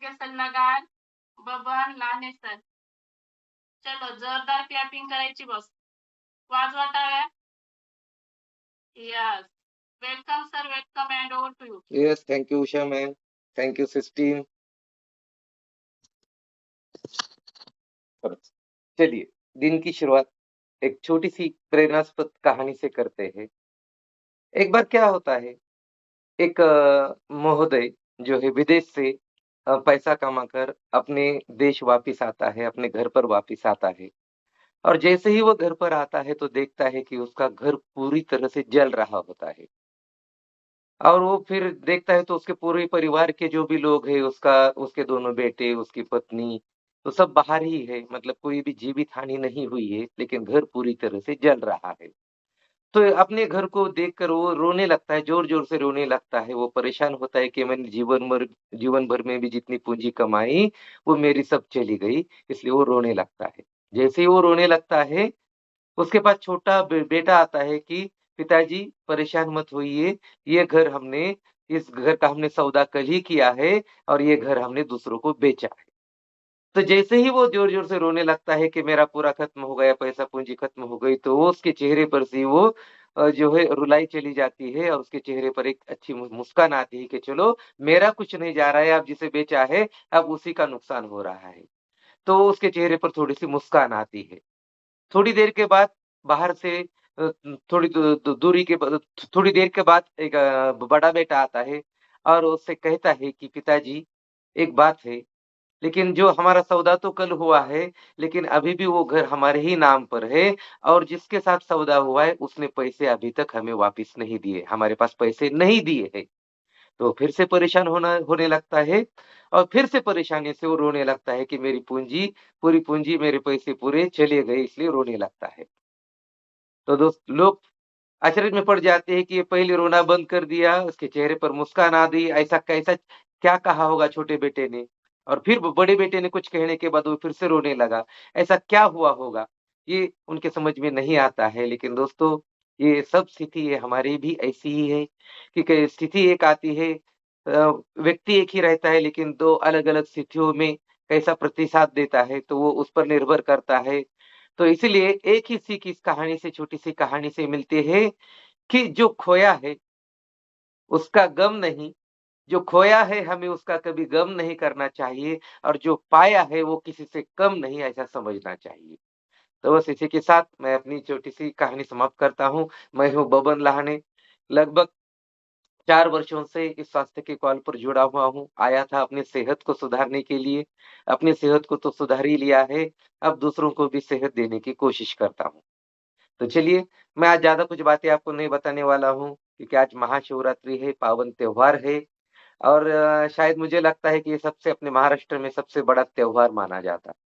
के सल्लागार बबन लाने सर. चलो जोरदार क्लॅपिंग करायची बॉस. वाजवा टाळ्या. Yes. Welcome sir, welcome and over to you. Yes, thank you, Usha ma'am. Thank you, Sistine. चलिए, दिन की शुरुआत एक छोटी सी प्रेरणास्पद कहानी से करते हैं। एक बार क्या होता है, एक महोदय जो है विदेश से पैसा कमाकर अपने देश वापिस आता है, अपने घर पर वापिस आता है और जैसे ही वो घर पर आता है तो देखता है कि उसका घर पूरी तरह से जल रहा होता है। और वो फिर देखता है तो उसके पूरे परिवार के जो भी लोग हैं, उसके दोनों बेटे, उसकी पत्नी, तो सब बाहर ही है, मतलब कोई भी जीवित हानि नहीं हुई है, लेकिन घर पूरी तरह से जल रहा है। तो अपने घर को देखकर वो रोने लगता है, ज़ोर-ज़ोर से रोने लगता है। वो परेशान होता है कि मैंने जीवन भर में भी जितनी पूँजी कमाई, वो मेरी सब चली गई, इसलिए वो रोने लगता है। जैसे ही वो रोने लगता है, उसके पास छोटा बेटा आता है कि पिताजी परेशान मत होइए, इस घर का हमने सौदा कल ही किया है और ये घर हमने दूसरों को बेचा है। तो जैसे ही वो ज़ोर-ज़ोर से रोने लगता है कि मेरा पूरा खत्म हो गया, पैसा पूँजी खत्म हो गई, तो वो उसके चेहरे पर से वो जो है रुलाई चली जाती है और उसके चेहरे पर एक अच्छी मुस्कान आती है कि चलो मेरा कुछ नहीं जा रहा है, अब जिसे बेचा है, अब उसी का नुकसान हो रहा है। तो उसके चेहरे पर थोड़ी-सी मुस्कान आती है। थोड़ी देर के बाद बाहर से थोड़ी दू दू दूरी के ब थोड़ी देर के बाद एक बड़ा बेटा आता है और उससे कहता है कि पिताजी, एक बात है, लेकिन जो हमारा सौदा तो कल हुआ है, लेकिन अभी भी वो घर हमारे ही नाम पर है और जिसके साथ सौदा हुआ है, उसने पैसे अभी तक हमें वापिस नहीं दिए, हमारे पास पैसे नहीं दिए हैं। तो फिर से परेशान होने लगता है और फिर से परेशानी से वो रोने लगता है कि पूरी पूँजी, मेरे पैसे पूरे चले गए, इसलिए रोने लगता है। तो लोग अचरज में पड़ जाते हैं कि ये पहले रोना बंद कर दिया, उसके चेहरे पर मुस्कान आ गई, ऐसा कैसा क्या कहा होगा छोटे बेटे ने? और फिर बड़े बेटे ने कुछ कहने के बाद वो फिर से रोने लगा, ऐसा क्या हुआ होगा? ये उनके समझ में नहीं आता है, लेकिन दोस्तों ये सब स्थिति ये हमारी भी ऐसी ही है कि क स्थिति एक आती है व्यक्ति एक ही रहता है लेकिन 2 अलग-अलग स्थितियों में कैसा प्रतिसाद देता है, तो वो उस पर निर्भर करता है। तो इसीलिए एक ही सीख इस कहानी से छोटी-सी कहानी से मिलती है कि जो खोया है, उसका गम नहीं, जो खोया है हमें उसका कभी गम नहीं करना चाहिए और जो पाया है वो किसी से कम नहीं ऐसा समझना चाहिए। तो बस इसी के साथ मैं अपनी छोटी-सी कहानी समाप्त करता हूँ। मैं हूँ बबन लाहने, लगभग 4 वर्षों से इस स्वास्थ्य के कॉल पर जुड़ा हुआ हूँ। आया था अपनी सेहत को सुधारने के लिए, अपनी सेहत को तो सुधार ही लिया है, अब दूसरों को भी सेहत देने की कोशिश करता हूँ। तो चलिए, मैं आज ज़्यादा कुछ बातें आपको नहीं बताने वाला हूँ, क्योंकि आज महाशिवरात्रि है, पावन त्योहार है और शायद मुझे लगता है कि ये सबसे अपने महाराष्ट्र में सबसे बड़ा त्योहार माना जाता है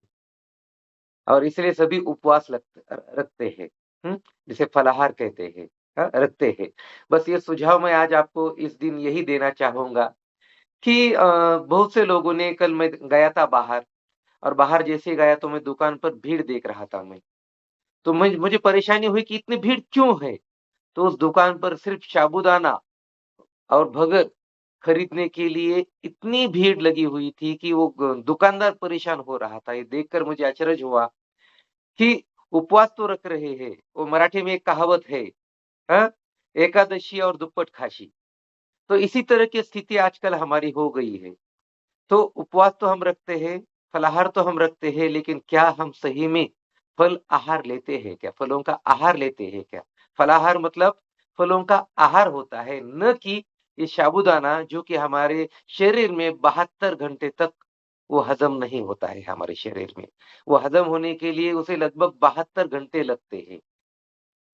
और इसलिए सभी उपवास रखते हैं, जिसे फलाहार कहते हैं, रखते हैं। बस ये सुझाव मैं आज आपको इस दिन यही देना चाहूँगा कि बहुत से लोगों ने कल मैं गया था बाहर और बाहर जैसे गया तो मैं दुकान पर भीड़ देख रहा था मैं। तो मुझे परेशानी हुई कि इतनी भीड़ क्यों है? तो उस दुकान पर सिर्फ साबूदाना और भगर खरीदने के लिए इतनी भीड़ लगी हुई थी कि वो दुकानदार परेशान हो रहा था। ये देखकर मुझे अचरज हुआ कि उपवास तो रख रहे हैं। वो मराठी में एक कहावत है, हाँ? एकादशी और दुप्पट खाशी। तो इसी तरह की स्थिति आजकल हमारी हो गई है। तो उपवास तो हम रखते हैं, फलाहार तो हम रखते हैं, लेकिन क्या हम सही में फल आहार लेते हैं क्या? फलों का आहार लेते हैं क्या? फलाहार मतलब फलों का आहार होता है, न कि ये साबूदाना जो कि हमारे शरीर में 72 घंटे तक वो हज़म नहीं होता है हमारे शरीर में। वो हज़म होने के लिए उसे लगभग 72 घंटे लगते हैं।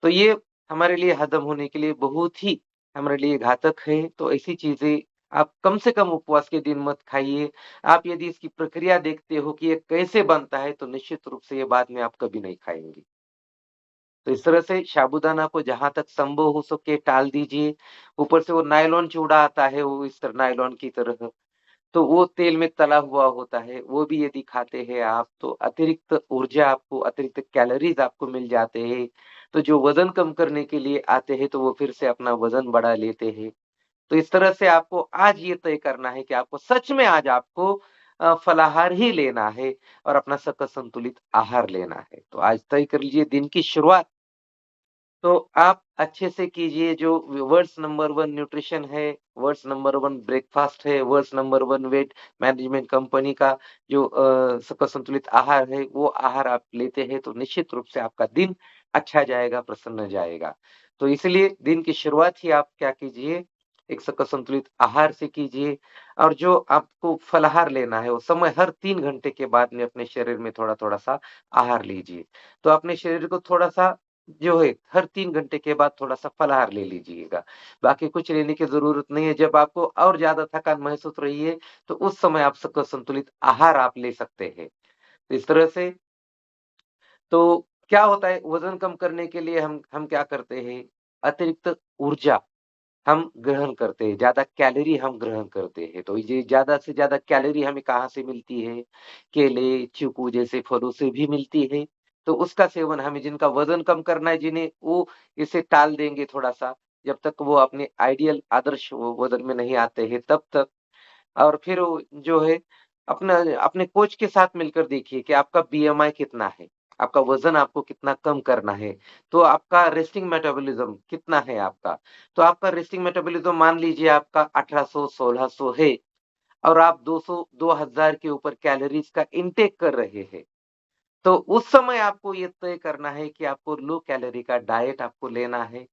तो ये हमारे लिए हज़म होने के लिए बहुत ही हमारे लिए घातक है, तो ऐसी चीज़ें आप कम से कम उपवास के दिन मत खाइए। आप यदि इसकी प्रक्रिया देखते हो कि ये कैसे बनता है, तो निश्चित रूप से ये बाद में आप कभी नहीं खाएँगे। तो इस तरह से साबूदाना को जहाँ तक संभव हो सके टाल दीजिए। ऊपर से वो नायलॉन चूड़ा आता है, वो इस तरह नायलॉन की तरह, तो वो तेल में तला हुआ होता है, वो भी यदि खाते हैं आप तो अतिरिक्त ऊर्जा आपको अतिरिक्त कैलोरीज़ आपको मिल जाते हैं। तो जो वज़न कम करने के लिए आते हैं, तो वो फिर से अपना वज़न बढ़ा लेते हैं। तो इस तरह से आपको आज ये तय करना है कि आपको सच में आज आपको फलाहार ही लेना है और अपना सकस संतुलित आहार लेना है। तो आज तय कर लीजिए दिन की शुरुआत तो आप अच्छे से कीजिए जो वर्ड्स नंबर 1 न्यूट्रिशन है, वर्ड्स नंबर 1 ब्रेकफ़ास्ट है, words number 1 weight management company का जो संतुलित आहार है, वो आहार आप लेते हैं तो निश्चित रूप से आपका दिन अच्छा जाएगा, प्रसन्न जाएगा। तो इसलिए दिन की शुरुआत ही आप क्या कीजिए, एक संतुलित आहार से कीजिए और जो आपको फलाहार लेना है, वो समय हर 3 घंटे के बाद में अपने शरीर में थोड़ा-थोड़ा सा आहार लीजिए। तो अपने शरीर को थोड़ा-सा जो है हर 3 घंटे के बाद थोड़ा-सा फलाहार ले लीजिएगा। बाकी कुछ लेने की ज़रूरत नहीं है, जब आपको और ज़्यादा थकान महसूस रही है, तो उस समय आप संतुलित आहार आप ले सकते हैं। तो इस तरह से तो क्या होता है वज़न कम करने के लिए हम क्या करते हैं, अतिरिक्त ऊर्जा हम ग्रहण करते हैं, ज़्यादा कैलोरी हम ग्रहण करते हैं। तो ये ज़्यादा से ज़्यादा कैलोरी हमें कहाँ से मिलती है? केले, चीकू जैसे फलों से भी मिलती है। तो उसका सेवन हमें जिनका वज़न कम करना है जिन्हें वो इसे टाल देंगे थोड़ा-सा, जब तक वो अपने आइडियल आदर्श वो वज़न में नहीं आते हैं तब तक। और फिर वो जो है अपना अपने कोच के साथ मिलकर देखिए कि आपका बीएमआई कितना है, आपका वज़न आपको कितना कम करना है, तो आपका रेस्टिंग मेटाबॉलिज़्म कितना है आपका? तो आपका रेस्टिंग मेटाबॉलिज़्म मान लीजिए आपका 1800-1600 है और आप 200 2000 के ऊपर कैलोरीज़ का इंटेक कर रहे हैं। तो उस समय आपको ये तय करना है कि आपको लो कैलोरी का डाइट आपको लेना है।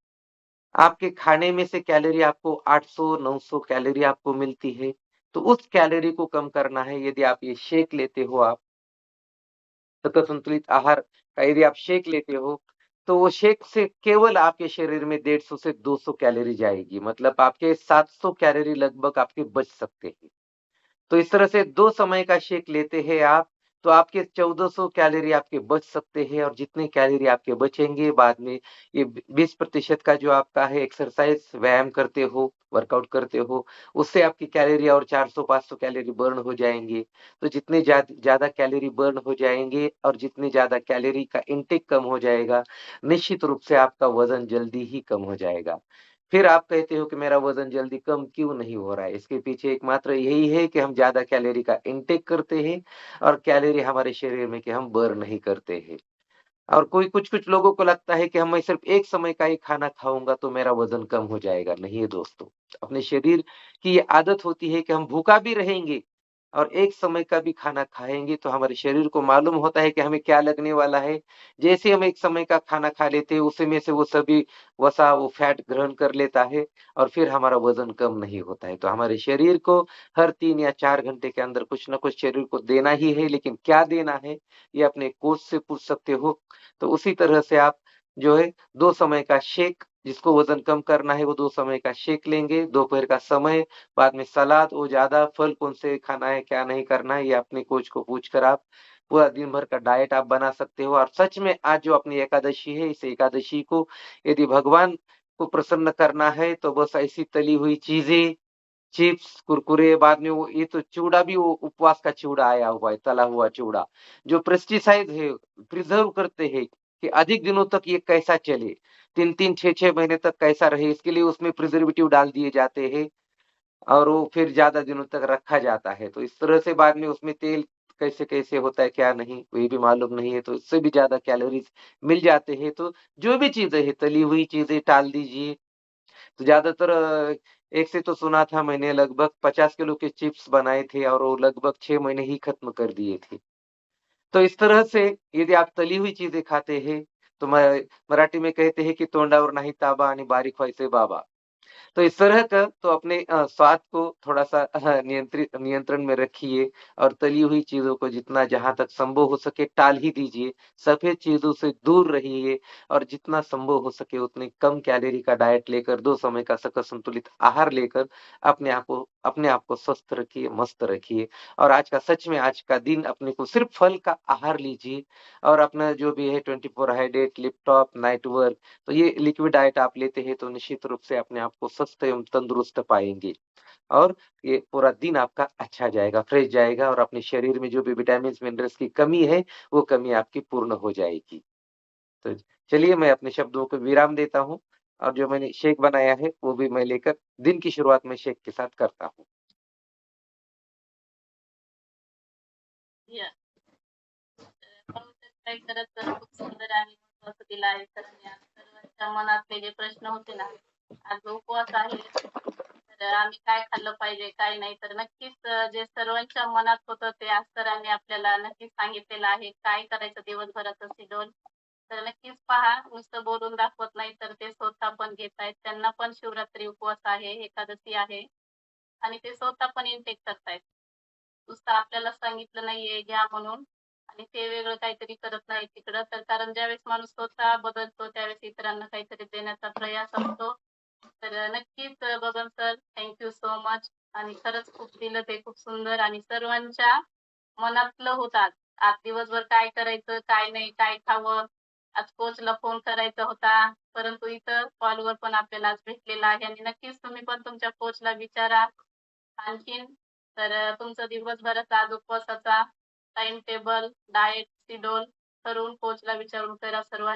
आपके खाने में से कैलोरी आपको 800-900 कैलोरी आपको मिलती है, तो उस कैलोरी को कम करना है। यदि आप ये शेक लेते हो आप, तत्व संतुलित आहार का यदि आप शेक लेते हो, तो वो शेक से केवल आपके शरीर में 150 से 200 कैलोरी जाएगी। मतलब आपके 700 कैलोरी लगभग आपके बच सकते हैं। तो इस तरह से 2 समय का शेक लेते हैं आप, तो आपके 1400 कैलोरी आपके बच सकते हैं और जितने कैलोरी आपके बचेंगे बाद में ये 20% का जो आपका है एक्सरसाइज़ व्यायाम करते हो, वर्कआउट करते हो, उससे आपकी कैलोरी और 400-500 कैलोरी बर्न हो जाएँगे। तो जितने ज़्यादा कैलोरी बर्न हो जाएँगे और जितनी ज़्यादा कैलोरी का इंटेक कम हो जाएगा, निश्चित रूप से आपका वज़न जल्दी ही कम हो जाएगा। फिर आप कहते हो कि मेरा वज़न जल्दी कम क्यों नहीं हो रहा है? इसके पीछे एकमात्र यही है कि हम ज़्यादा कैलोरी का इंटेक करते हैं और कैलोरी हमारे शरीर में कि हम बर्न नहीं करते हैं। और कोई कुछ-कुछ लोगों को लगता है कि हम मैं सिर्फ़ एक समय का ही खाना खाऊँगा तो मेरा वज़न कम हो जाएगा। नहीं है दोस्तों, अपने शरीर की ये आदत होती है कि हम भूखा भी रहेंगे और एक समय का भी खाना खाएँगे तो हमारे शरीर को मालूम होता है कि हमें क्या लगने वाला है। जैसे हम एक समय का खाना खा लेते हैं, उसी में से वो सभी वसा, वो फैट ग्रहण कर लेता है और फिर हमारा वज़न कम नहीं होता है। तो हमारे शरीर को हर 3 या 4 घंटे के अंदर कुछ न कुछ शरीर को देना ही है, लेकिन क्या देना है, ये अपने कोच से पूछ सकते हो। तो उसी तरह से आप जो है 2 समय का शेक जिसको वज़न कम करना है वो 2 समय का शेक लेंगे, दोपहर का समय, बाद में सलाद और ज़्यादा फल कौन से खाना है, क्या नहीं करना है, ये अपने कोच को पूछकर आप पूरा दिन भर का डाइट आप बना सकते हो और सच में आज जो अपनी एकादशी है, इस एकादशी को यदि भगवान को प्रसन्न करना है तो बस ऐसी तली हुई चीज़ें चिप्स, कुरकुरे, बाद में वो ये तो चूड़ा भी वो उपवास का चूड़ा आया हुआ है, तला हुआ चूड़ा, जो पेस्टिसाइड है, प्रिज़र्व करते हैं कि अधिक दिनों तक ये कैसा चले, 3-3, 6-6 महीने तक कैसा रहे, इसके लिए उसमें प्रिज़र्वेटिव डाल दिए जाते हैं और वो फिर ज़्यादा दिनों तक रखा जाता है। तो इस तरह से बाद में उसमें तेल कैसे-कैसे होता है, क्या नहीं, ये भी मालूम नहीं है, तो इससे भी ज़्यादा कैलोरीज़ मिल जाते हैं। तो जो भी चीज़ें हैं, तली हुई चीज़ें टाल दीजिए। तो ज़्यादातर एक से तो सुना था मैंने लगभग 50 किलो के चिप्स बनाए थे और वो लगभग 6 महीने ही खत्म कर दिए थे। तो इस तरह से यदि आप तली हुई चीज़ें खाते हैं, तो मराठी में कहते हैं कि तोंडावर नाही ताबा आणि बारीक व्हायचे बाबा। तो इस तरह का तो अपने स्वाद को थोड़ा-सा नियंत्रित नियंत्रण में रखिए और तली हुई चीज़ों को जितना जहाँ तक संभव हो सके टाल ही दीजिए। सफ़ेद चीज़ों से दूर रहिए और जितना संभव हो सके उतनी कम कैलोरी का डाइट लेकर 2 समय का सकस संतुलित आहार लेकर अपने आप को स्वस्थ रखिए, मस्त रखिए। और आज का सच में आज का दिन अपने को सिर्फ़ फल का आहार लीजिए और अपना जो भी है 24 हाइड्रेट, लिपटॉप, नाइट वर्क तो ये लिक्विड डाइट आप लेते हैं तो निश्चित रूप से अपने आप को स्वस्थ एवं तंदुरुस्त पाएँगे और ये पूरा दिन आपका अच्छा जाएगा, फ्रेश जाएगा और अपने शरीर में जो भी विटामिन्स, मिनरल्स की कमी है, वो कमी आपकी पूर्ण हो जाएगी। तो चलिए मैं अपने शब्दों को विराम देता हूँ और जो मैंने शेक बनाया है, वो भी मैं लेकर दिन की शुरुआत में शेक के साथ करता हूँ। या काय करत तर खूप सुंदर आणि महत्त्वाचं दिलं आहे सरांनी. आणि सर्वांच्या मनातले जे प्रश्न होते ना, आज उपवास आहे, तर आम्ही काय खाल्लं पाहिजे, काय नाही. तर नक्कीच जे सर्वांच्या मनात होतं ते आज सरांनी आपल्याला नक्कीच सांगितलेलं आहे. काय करायचं दिवसभराचं शेड्यूल. तर नक्कीच पहा, नुसतं बोलून दाखवत नाही, तर ते स्वतः पण घेतायत. त्यांना पण शिवरात्री उपवास आहे, एकादशी आहे आणि ते स्वतः पण इन्टेक करतायत. नुसतं आपल्याला सांगितलं नाहीये घ्या म्हणून आणि ते वेगळं काहीतरी करत नाही तिकडं. तर कारण ज्यावेळेस माणूस स्वतः बदलतो, त्यावेळेस इतरांना काहीतरी देण्याचा प्रयास असतो. तर नक्कीच Baban sir thank you so much आणि खरंच खूप दिलं ते खूप सुंदर आणि सर्वांच्या मनातलं होतं आज. आज दिवसभर काय करायचं, काय नाही, काय खावं? आज कोचला फोन करायचा होता, परंतु इथं कॉलवर पण आपल्याला आज भेटलेला आहे आणि नक्कीच तुम्ही पण तुमच्या कोचला विचारा आणखीन. तर तुमचा दिवसभराचा आज उपवासाचा टाईम टेबल, डाएट, शेड्यूल करून कोचला विचारून करा सर्वांनी.